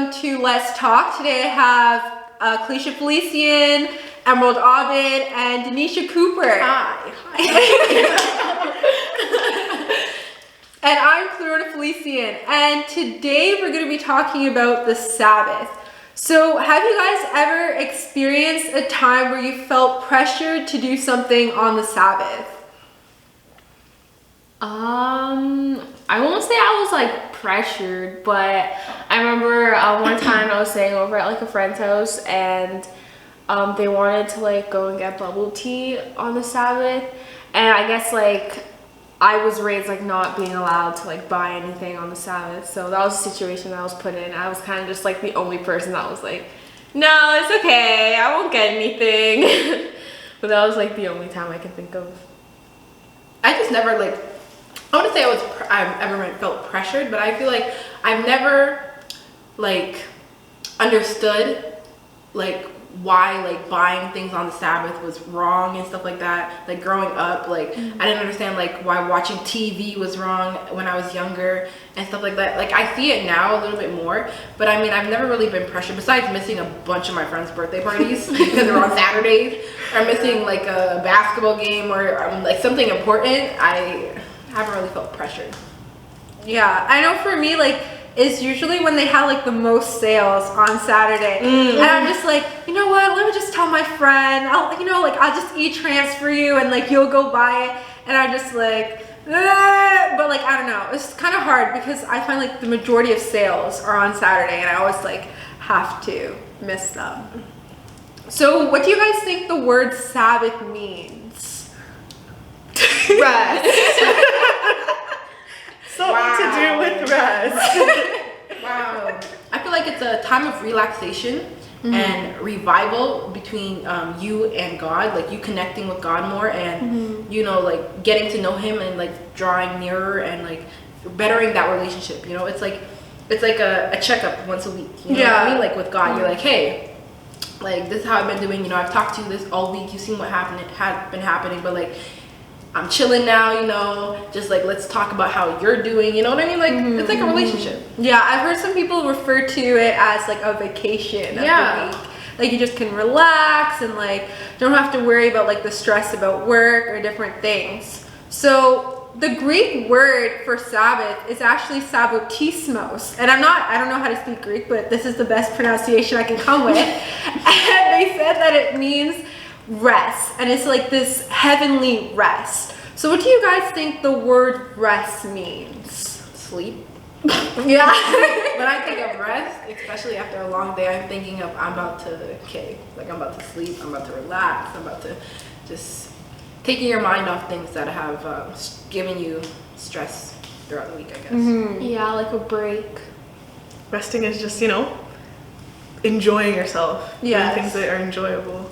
welcome to Let's Talk. Today I have Kalisha Felician, Emerald Abid, and Denisha Cooper. Hi. And I'm Clarota Felician, and today we're going to be talking about the Sabbath. So have you guys ever experienced a time where you felt pressured to do something on the Sabbath? I won't say I was like pressured, but I remember one time I was staying over at like a friend's house, and they wanted to like go and get bubble tea on the Sabbath, and I guess like I was raised like not being allowed to like buy anything on the Sabbath, so that was a situation that I was put in. I was kind of just like the only person that was like, no, it's okay, I won't get anything. But that was like the only time I can think of. I just never like, I wouldn't say I've ever felt pressured, but I feel like I've never like understood like why like buying things on the Sabbath was wrong and stuff like that. Like growing up, like I didn't understand like why watching TV was wrong when I was younger and stuff like that. Like I see it now a little bit more, but I mean I've never really been pressured besides missing a bunch of my friends' birthday parties because they're on Saturdays, or missing like a basketball game or like something important. I haven't really felt pressured. Yeah, I know for me, like, it's usually when they have like the most sales on Saturday. And I'm just like, you know what, let me just tell my friend, I'll just e-transfer you and like you'll go buy it. And I'm just like, but like, I don't know, it's kind of hard because I find like the majority of sales are on Saturday and I always like have to miss them. So what do you guys think the word Sabbath means? Rest. Something to do with rest. Wow. I feel like it's a time of relaxation and revival between you and God, like you connecting with God more and you know, like getting to know him and like drawing nearer and like bettering that relationship. You know, it's like a checkup once a week. You know what I mean? Like with God, you're like, hey, like this is how I've been doing, you know, I've talked to you this all week, you've seen what had been happening, but like I'm chilling now, you know, just like let's talk about how you're doing, you know what I mean? Like it's like a relationship. Yeah, I've heard some people refer to it as like a vacation of the week. Like you just can relax and like don't have to worry about like the stress about work or different things. So the Greek word for Sabbath is actually sabbatismos. And I don't know how to speak Greek, but this is the best pronunciation I can come with. And they said that it means rest, and it's like this heavenly rest. So what do you guys think the word rest means? Sleep. Yeah. When I think of rest, especially after a long day, I'm thinking of I'm about to sleep, I'm about to relax, I'm about to just taking your mind off things that have given you stress throughout the week, I guess. Yeah, like a break. Resting is just, you know, enjoying yourself. Yes. Doing things that are enjoyable.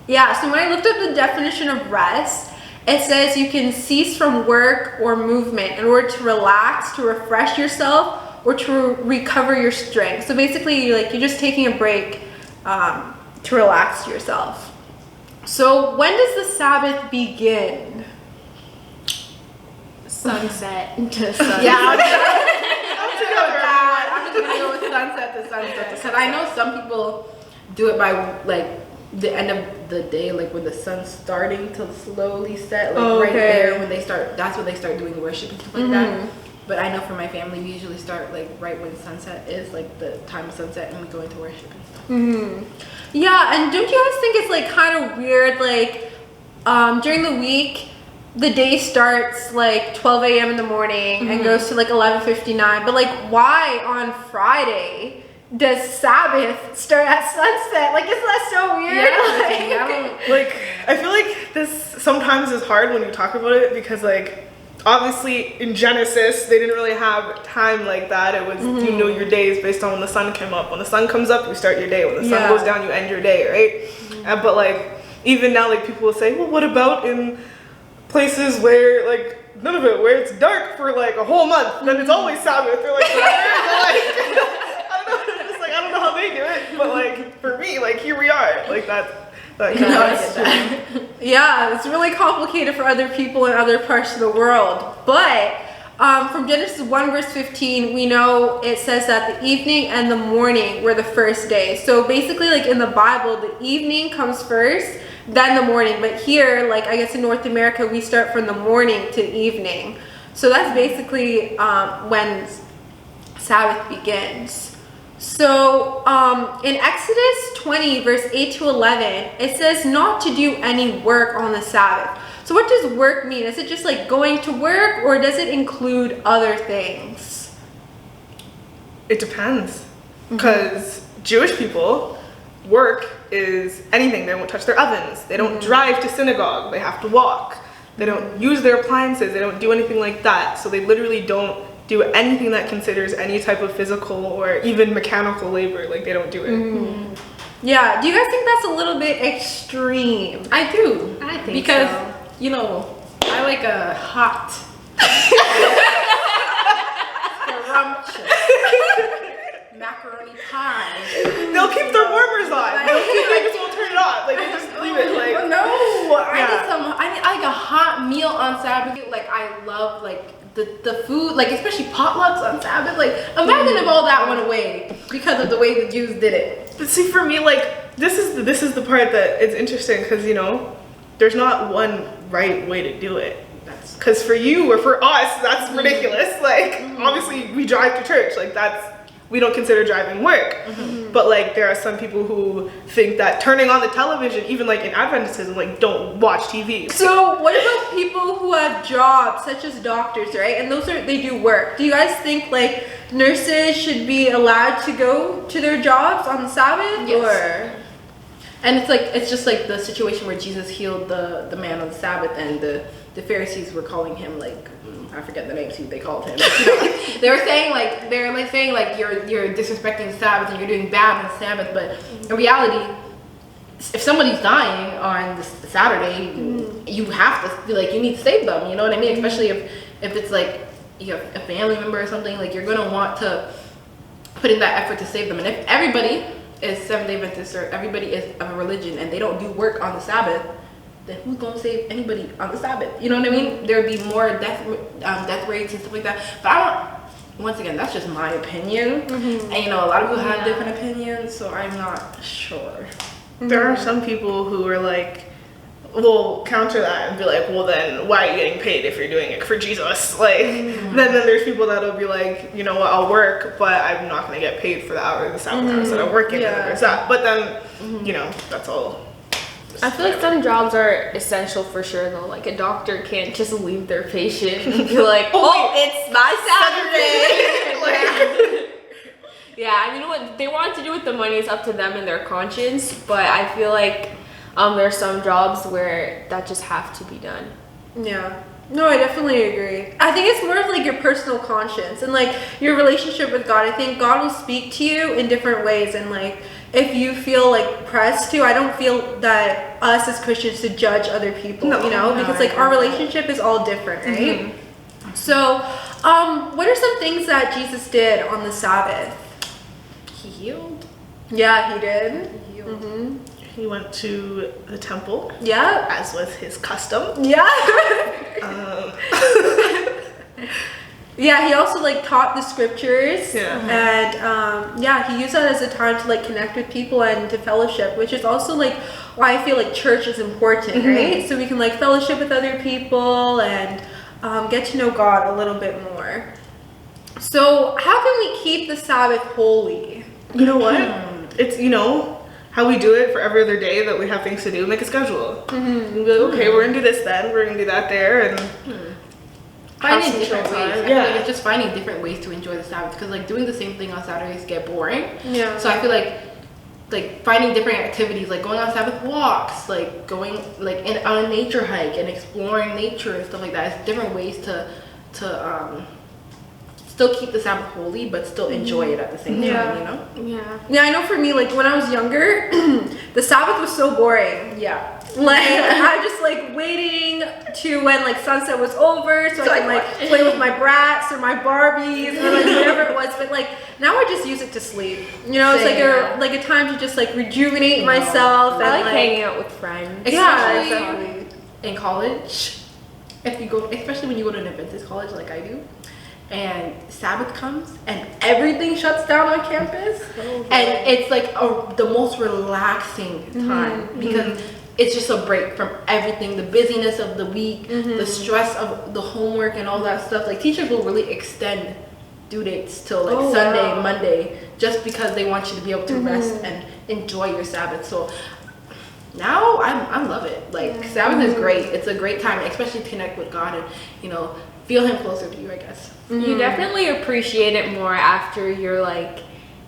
Yeah, so when I looked up the definition of rest, it says you can cease from work or movement in order to relax, to refresh yourself, or to recover your strength. So basically, you're just taking a break to relax yourself. So when does the Sabbath begin? Sunset. Yeah, I'm just gonna go with sunset to sunset. Because I know some people do it by like the end of the day, like when the sun's starting to slowly set, like right there when they start. That's when they start doing worship and stuff like that. But I know for my family, we usually start like right when sunset is, like the time of sunset, and we go into worship and stuff. Yeah, and don't you guys think it's like kind of weird, like during the week, the day starts like 12 a.m. in the morning and goes to like 11:59, but like why on Friday does Sabbath start at sunset? Like, isn't that so weird? Like, I feel like this sometimes is hard when you talk about it because, like, obviously in Genesis, they didn't really have time like that. It was, you know, your days based on when the sun came up. When the sun comes up, you start your day. When the sun goes down, you end your day, right? But, like, even now, like, people will say, well, what about in places where, like, none of it, where it's dark for, like, a whole month, then it's always Sabbath, or, like, I don't know how they do it, but like for me, like here we are, like that kind of Yeah, it's really complicated for other people in other parts of the world. But from Genesis 1 verse 15, we know it says that the evening and the morning were the first day. So basically, like in the Bible, the evening comes first, then the morning. But here, like I guess in North America, we start from the morning to evening. So that's basically when Sabbath begins. So in Exodus 20 verse 8 to 11, it says not to do any work on the Sabbath. So what does work mean? Is it just like going to work, or does it include other things? It depends. Because Jewish people, work is anything. They won't touch their ovens. They don't drive to synagogue. They have to walk. They don't use their appliances. They don't do anything like that. So they literally don't do anything that considers any type of physical or even mechanical labor. Like, they don't do it. Yeah, do you guys think that's a little bit extreme? I do. I think because, so. you know, I like a hot, scrumptious macaroni pie. They'll keep their warmers on. They just won't turn it off. Like, they just leave it. Like, I need like a hot meal on Sabbath. Like, I love like the food, like especially potlucks on Sabbath. Like, imagine if all that went away because of the way the Jews did it. But see, for me, like, this is the part that is interesting, because, you know, there's not one right way to do it. Because for you or for us, that's ridiculous. Like, obviously, we drive to church. Like, we don't consider driving work. But, like, there are some people who think that turning on the television, even, like, in Adventism, like, don't watch TV. So what about people who have jobs, such as doctors, right? And they do work. Do you guys think, like, nurses should be allowed to go to their jobs on the Sabbath? Yes. Or? And it's just like the situation where Jesus healed the man on the Sabbath, and the Pharisees were calling him, like, I forget the names they called him. But, you know, they were saying like you're disrespecting the Sabbath and you're doing bad on the Sabbath. But in reality, if somebody's dying on the Saturday, you have to be like, you need to save them. You know what I mean? Especially if it's like you have a family member or something, like you're gonna want to put in that effort to save them. And if everybody is Seventh-day Adventist, or everybody is of a religion and they don't do work on the Sabbath, then who's gonna save anybody on the Sabbath? You know what I mean? There would be more death rates and stuff like that. But I don't. Once again, that's just my opinion, and you know, a lot of people have different opinions, so I'm not sure. There are some people who are like, will counter that and be like, well, then why are you getting paid if you're doing it for Jesus? Like, then there's people that'll be like, you know what, I'll work, but I'm not gonna get paid for the hours, the Sabbath hours that I'm working. There's that. But then, you know, that's all. I feel like some jobs are essential for sure, though. Like, a doctor can't just leave their patient and be like, oh, it's my Saturday. Yeah, I mean, what they want to do with the money is up to them and their conscience, but I feel like there are some jobs where that just have to be done. Yeah. No, I definitely agree. I think it's more of like your personal conscience and like your relationship with God. I think God will speak to you in different ways, and like if you feel like pressed to, I don't feel that us as Christians should judge other people, because like our relationship is all different, right? So, what are some things that Jesus did on the Sabbath? He healed. Yeah, he did. He healed. He went to the temple. Yeah. As was his custom. Yeah. Yeah, he also like taught the scriptures. Yeah. And he used that as a time to like connect with people and to fellowship, which is also like why I feel like church is important, right? So we can like fellowship with other people and get to know God a little bit more. So how can we keep the Sabbath holy? You know what? It's, how we do it for every other day that we have things to do, make a schedule. And be like, okay, we're gonna do this then, we're gonna do that there, and finding different ways. I feel Yeah. like it's just finding different ways to enjoy the Sabbath, because like doing the same thing on Saturdays get boring. Yeah. So I feel like finding different activities, like going on Sabbath walks, like going like on a nature hike and exploring nature and stuff like that. It's different ways to still keep the Sabbath holy, but still enjoy it at the same time, Yeah, I know for me, like when I was younger, the Sabbath was so boring. Yeah. Like I was just like waiting to when like sunset was over so I can like play with my brats or my Barbies or like whatever it was. But like now I just use it to sleep. It's like a time to just like rejuvenate myself. I and like hanging out with friends. Yeah, exactly. In college, if you go, especially when you go to an Adventist college like I do, and Sabbath comes and everything shuts down on campus, and it's like the most relaxing time because it's just a break from everything, the busyness of the week, the stress of the homework and all that stuff. Like teachers will really extend due dates till like Sunday, Monday, just because they want you to be able to rest and enjoy your Sabbath. So now I love it. Like Sabbath is great. It's a great time, especially to connect with God and, you know, feel him closer to you, I guess. You definitely appreciate it more after you're like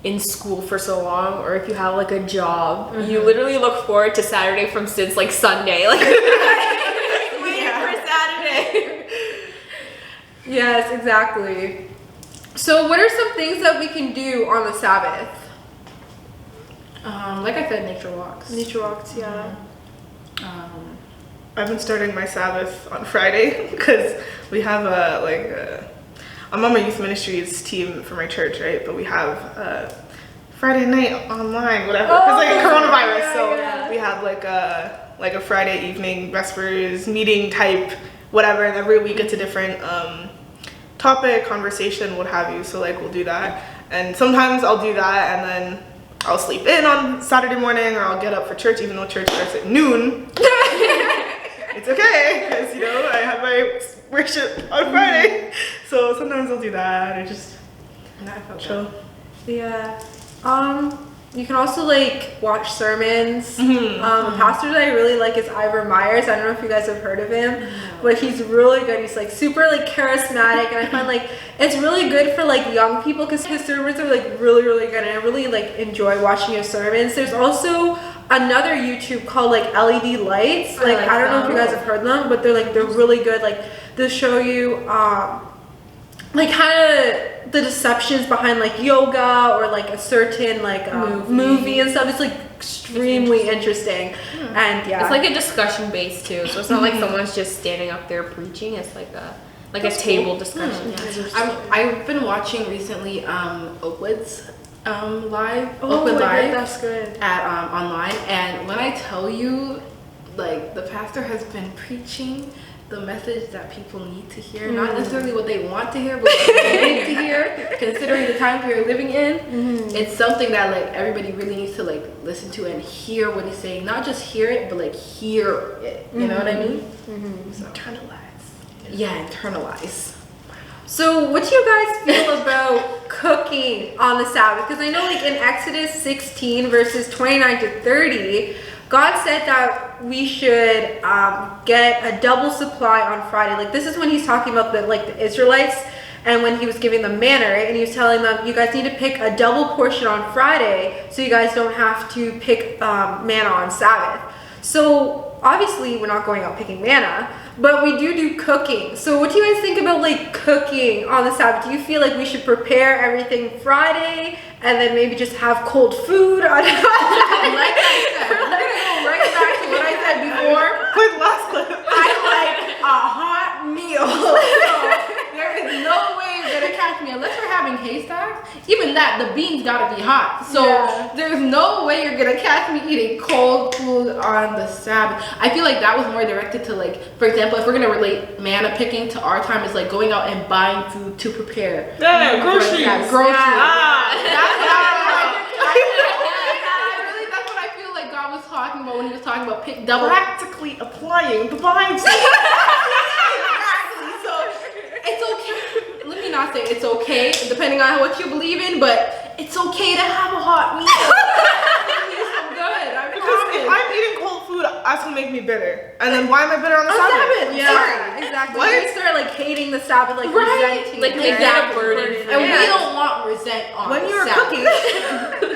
in school for so long, or if you have like a job. You literally look forward to Saturday since like Sunday. Like waiting for Saturday. Yes, exactly. So what are some things that we can do on the Sabbath? Like I said, nature walks. Nature walks, yeah. I've been starting my Sabbath on Friday because we have I'm on my youth ministries team for my church, right? But we have Friday night online, whatever, because like coronavirus. So we have like a Friday evening vespers meeting type, whatever, and every week it's a different topic, conversation, what have you. So like we'll do that, and sometimes I'll do that, and then I'll sleep in on Saturday morning, or I'll get up for church, even though church starts at noon. It's okay, because, you know, I have my worship on Friday. So sometimes I'll do that, or just chill. Yeah. You can also like watch sermons. The pastor that I really like is Ivor Myers. I don't know if you guys have heard of him, but he's really good. He's like super like charismatic, and I find like it's really good for like young people because his sermons are like really good, and I really like enjoy watching his sermons. There's also another YouTube called like LED Lights. Like I don't know if you guys have heard them, but they're really good. Like they'll show you like kind of the deceptions behind like yoga or like a certain like movie and stuff. It's like extremely interesting. And yeah, it's like a discussion based too, so it's not like someone's just standing up there preaching. It's like a table discussion. I've been watching recently Oakwood's live. Oakwood Live, that's good. At online, and when I tell you, like the pastor has been preaching the message that people need to hear, not necessarily what they want to hear, but what they need to hear, considering the time we're living in. It's something that like everybody really needs to like listen to and hear what he's saying, not just hear it, but like hear it. You know what I mean? So internalize. Yeah, internalize. So what do you guys feel about cooking on the Sabbath? Because I know like in Exodus 16 verses 29 to 30, God said that we should get a double supply on Friday. Like this is when he's talking about the Israelites, and when he was giving them manna, right? And he was telling them, you guys need to pick a double portion on Friday so you guys don't have to pick manna on Sabbath. So obviously we're not going out picking manna, but we do cooking. So what do you guys think about like cooking on the Sabbath? Do you feel like we should prepare everything Friday and then maybe just have cold food on Like I said, we're gonna go right back to what I said before. Quick last clip. I like a hot meal. So there is no way you're gonna catch me unless we're having haystacks. Even that, the beans gotta be hot. So there's no way you're gonna catch me eating cold food on the Sabbath. I feel like that was more directed to like, for example, if we're gonna relate manna picking to our time, is like going out and buying food to prepare. Yeah, groceries. Yeah, groceries. Yeah. That's what I feel like God was talking about when he was talking about pick double. Practically applying the Bible. Exactly. So it's okay. Let me not say it's okay, depending on what you believe in, but it's okay to have a hot meal. I'm good. Because if I'm eating cold food, that's gonna make me bitter. And then why am I bitter on the Sabbath? Yeah, exactly. What? You start like hating the Sabbath, like resenting, like it. that burden. And we don't want resent on When you're Sabbath. cooking,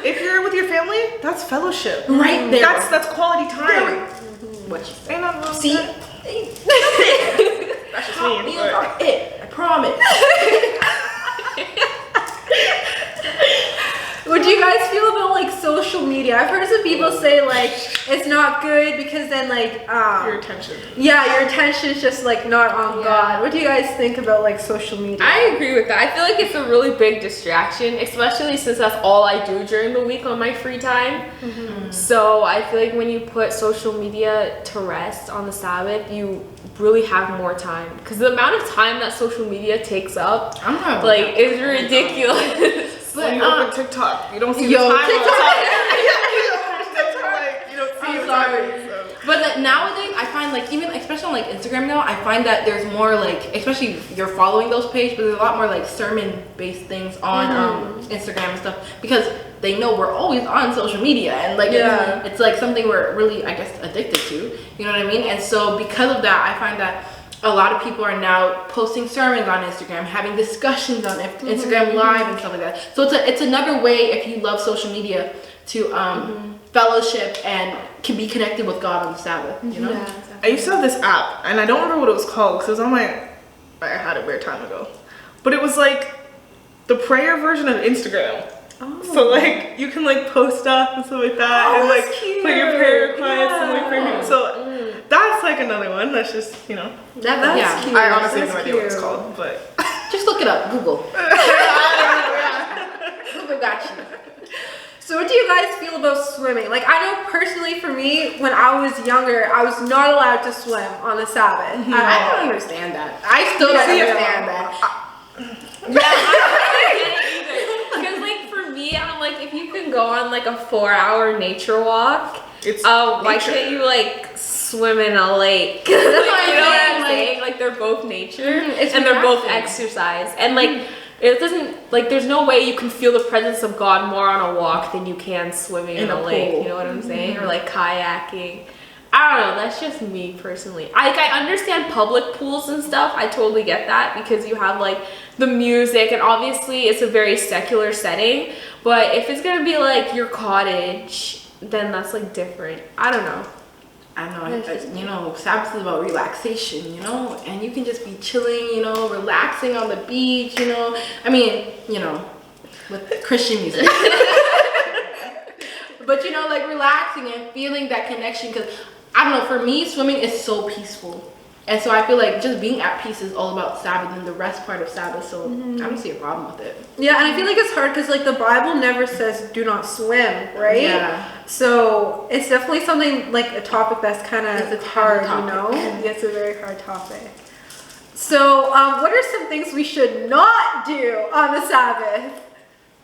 if you're with your family, that's fellowship. Right there. That's quality time. What you say? Ain't nothing wrong with See? that. That's just Hot me. meals are it. I promise. What do you guys feel about like social media media. I've heard some people say like it's not good because then like Your attention. Yeah, your attention is just like not on God. What do you guys think about like social media? I agree with that. I feel like it's a really big distraction, especially since that's all I do during the week on my free time. So I feel like when you put social media to rest on the Sabbath, you really have more time, because the amount of time that social media takes up is ridiculous. When you open TikTok, you don't see the Yo, time. TikTok. You don't see I'm the sorry. time. So. But like, nowadays, I find like even especially on like Instagram now, I find that there's more like, especially if you're following those pages, but there's a lot more like sermon based things on Instagram and stuff, because they know we're always on social media, and like it's like something we're really, I guess, addicted to. You know what I mean? And so because of that, I find that a lot of people are now posting sermons on Instagram, having discussions on Instagram Live and stuff like that. So it's another way, if you love social media, to fellowship and can be connected with God on the Sabbath. You know? Yeah, exactly. I used to have this app, and I don't remember what it was called because it was on my. I had it a weird time ago, but it was like the prayer version of Instagram. So like you can like post stuff and stuff like that, and like put your prayer requests and like pray people. So that's like another one. That's just, you know. That's cute. I honestly have no That's idea what it's cute. called, but Just look it up. Google. Google got you. So what do you guys feel about swimming? Like, I know personally for me, when I was younger, I was not allowed to swim on the Sabbath. I don't understand that. I still don't understand that. Because like for me, I'm like, if you can go on like a 4-hour nature walk, it's why nature. can't you like swim in a lake? That's Like, what you know what I'm like, saying? Like they're both nature, it's and they're both relaxing. exercise, and like it doesn't, like there's no way you can feel the presence of God more on a walk than you can swimming in a lake. pool. You know what I'm saying? Or like kayaking. I don't know, that's just me personally. I understand public pools and stuff. I totally get that, because you have like the music, and obviously it's a very secular setting. But if it's gonna be like your cottage, then that's like different. I don't know. I know, you know, Sabbath is about relaxation, you know, and you can just be chilling, you know, relaxing on the beach, you know. I mean, you know, with Christian music. But, you know, like relaxing and feeling that connection, because, I don't know, for me, swimming is so peaceful. And so I feel like just being at peace is all about Sabbath and the rest part of Sabbath, so I don't see a problem with it. Yeah, and I feel like it's hard because like the Bible never says do not swim, right? Yeah. So it's definitely something like a topic that's kind It's a of taboo hard, you topic. know? It's a very hard topic. So what are some things we should not do on the Sabbath?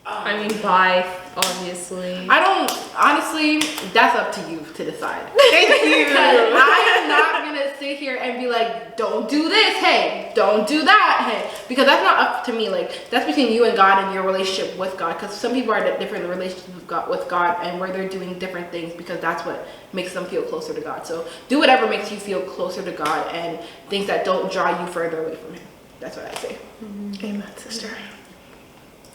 I mean, bye, obviously. I don't, honestly, that's up to you to decide. Thank you. Because I am not gonna sit here and be like, don't do this, hey, don't do that, hey, because that's not up to me. Like, that's between you and God and your relationship with God. Because some people are at different relationships with God, and where they're doing different things because that's what makes them feel closer to God. So do whatever makes you feel closer to God, and things that don't draw you further away from Him. That's what I say. Amen, sister.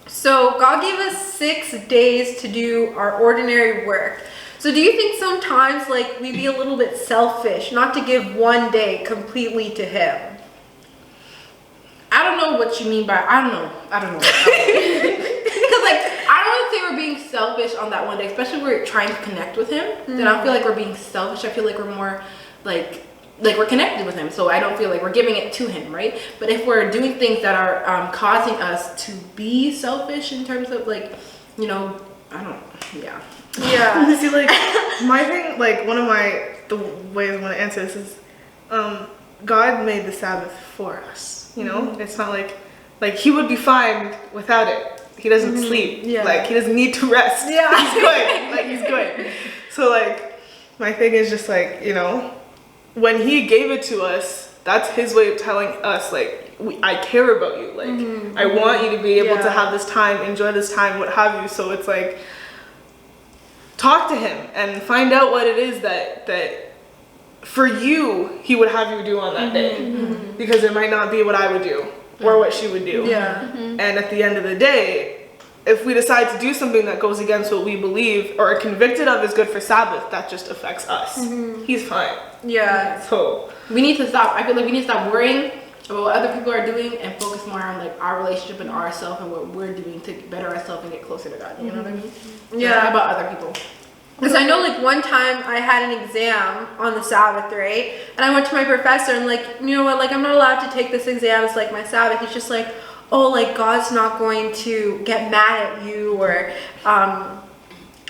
So God gave us 6 days to do our ordinary work. So do you think sometimes like we be a little bit selfish not to give one day completely to Him? I don't know what you mean by, I don't know. Because like, I don't want to say we're being selfish on that one day, especially if we're trying to connect with Him. Then I don't feel like we're being selfish. I feel like we're more like we're connected with Him. So I don't feel like we're giving it to Him, right? But if we're doing things that are causing us to be selfish in terms of like, you know, I don't, yeah. Yeah. See, like, my thing, like, the ways I want to answer this is, God made the Sabbath for us, you know? It's not like, He would be fine without it. He doesn't sleep. Yeah. Like, He doesn't need to rest. Yeah. He's good. Like, He's good. So, like, my thing is just, like, you know, when He gave it to us, that's His way of telling us, like, I care about you. Like, I want you to be able to have this time, enjoy this time, what have you. So it's like, talk to Him and find out what it is that for you He would have you do on that day, because it might not be what I would do or what she would do. Yeah. And at the end of the day, if we decide to do something that goes against what we believe or are convicted of is good for Sabbath, that just affects us. He's fine. Yeah. So We need to stop. I feel like we need to stop worrying about what other people are doing and focus more on like our relationship and ourselves and what we're doing to better ourselves and get closer to God. You know what I mean? Yeah. It's not about other people. Because I know like one time I had an exam on the Sabbath, right? And I went to my professor and like, you know what, like I'm not allowed to take this exam, it's like my Sabbath. He's just like, oh, like God's not going to get mad at you or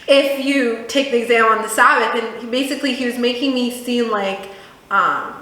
if you take the exam on the Sabbath. And he was making me seem like I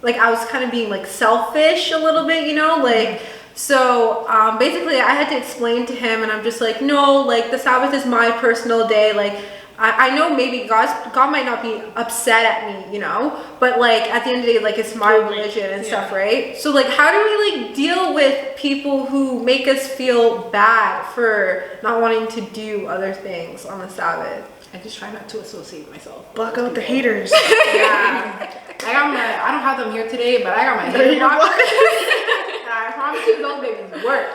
was kind of being like selfish a little bit, you know, like. So basically I had to explain to him, and I'm just like, no, like the Sabbath is my personal day. Like I know maybe God might not be upset at me, you know, but like at the end of the day, like it's my religion and stuff, right? So like how do we like deal with people who make us feel bad for not wanting to do other things on the Sabbath? I just try not to associate myself. Block out the haters. Yeah. I don't have them here today, but I got my hater blockers. I promise you, those babies work.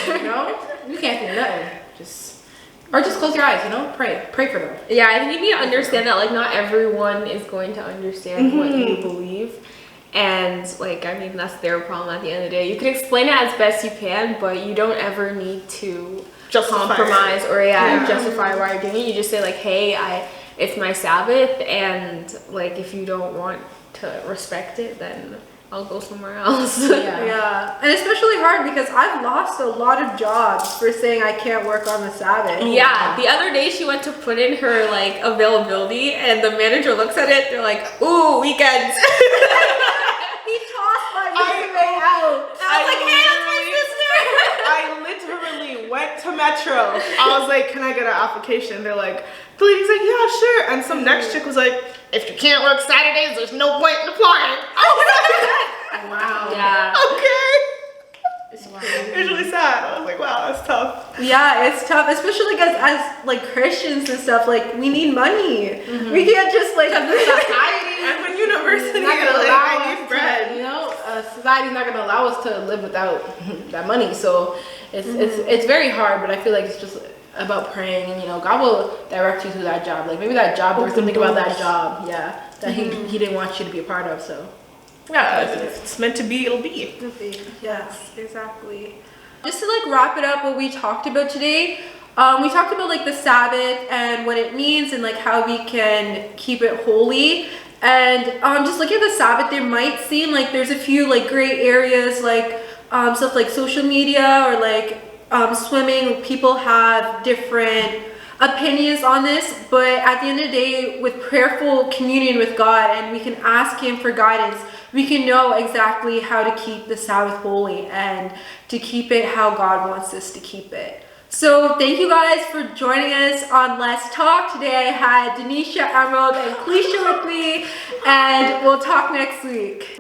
You know, you can't do nothing. Just close your eyes. You know, pray for them. Yeah, I think you need to understand that like not everyone is going to understand what you believe, and like I mean that's their problem at the end of the day. You can explain it as best you can, but you don't ever need to compromise or justify why you're doing it. You just say like, hey, it's my Sabbath, and like if you don't want to respect it, then I'll go somewhere else. Yeah. And especially hard because I've lost a lot of jobs for saying I can't work on the Sabbath. Yeah. The other day she went to put in her like availability, and the manager looks at it. They're like, "Ooh, weekends." He tossed my resume out. I was like, "Hey, that's my sister." I literally went to Metro. I was like, "Can I get an application?" They're like, the lady's like, "Yeah, sure." And some next chick was like, "If you can't work Saturdays, there's no point in applying." Wow. Yeah. Okay. It was really sad. I was like, wow, that's tough. Yeah, it's tough, especially because as like Christians and stuff, like we need money. We can't just like Because the society, I'm in university. not gonna Like, allow I us need bread. to, you know, society's not gonna allow us to live without that money. So it's very hard, but I feel like it's just about praying, and you know, God will direct you to that job. Like maybe that job, there's something about that job, that he didn't want you to be a part of. So Yeah, if it's meant to be, it'll be. Yes, exactly. Just to like wrap it up, what we talked about today, we talked about like the Sabbath and what it means and like how we can keep it holy. And just looking at the Sabbath, there might seem like there's a few like gray areas, like stuff like social media or like swimming. People have different opinions on this, but at the end of the day, with prayerful communion with God, and we can ask Him for guidance, we can know exactly how to keep the Sabbath holy and to keep it how God wants us to keep it. So thank you guys for joining us on Let's Talk. Today I had Denisha, Emerald, and Cleisha with me, and we'll talk next week.